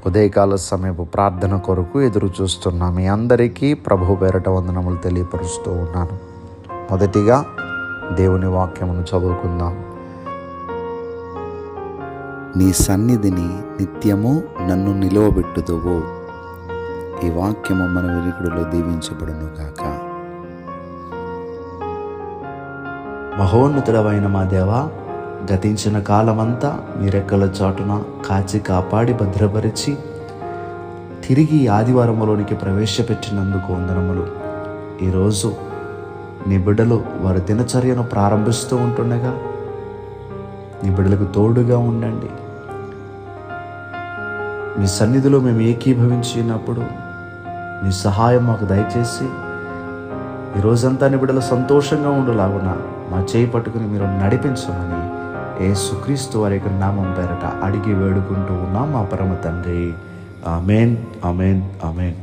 ఉదయకాల సమయపు ప్రార్థన కొరకు ఎదురు చూస్తున్నా మీ అందరికీ ప్రభు పేరట వందనములు తెలియపరుస్తూ ఉన్నాను. మొదటిగా దేవుని వాక్యమును చదువుకుందాం. నీ సన్నిధిని నిత్యము నన్ను నిలువబెట్టుదువు. ఈ వాక్యము మన వినికిడిలో దీవించబడును గాక. మహోన్నతుడవైన మా దేవా, గతించిన కాలమంతా మీ రెక్కల చాటున కాచి కాపాడి భద్రపరిచి తిరిగి ఆదివారములోనికి ప్రవేశపెట్టినందుకు వందనములు. ఈరోజు నీ బిడ్డలు వారి దినచర్యను ప్రారంభిస్తూ ఉంటుండగా నీ బిడ్డలకు తోడుగా ఉండండి. మీ సన్నిధిలో మేము ఏకీభవించినప్పుడు నీ సహాయం మాకు దయచేసి ఈరోజంతా నీ బిడ్డలు సంతోషంగా ఉండులాగున మా చేయి పట్టుకుని మీరు నడిపించమని యేసుక్రీస్తు వారి యొక్క నామం పేరట అడిగి వేడుకుంటూ ఉన్నాం మా పరమ తండ్రి. ఆమేన్, ఆమేన్, ఆమేన్.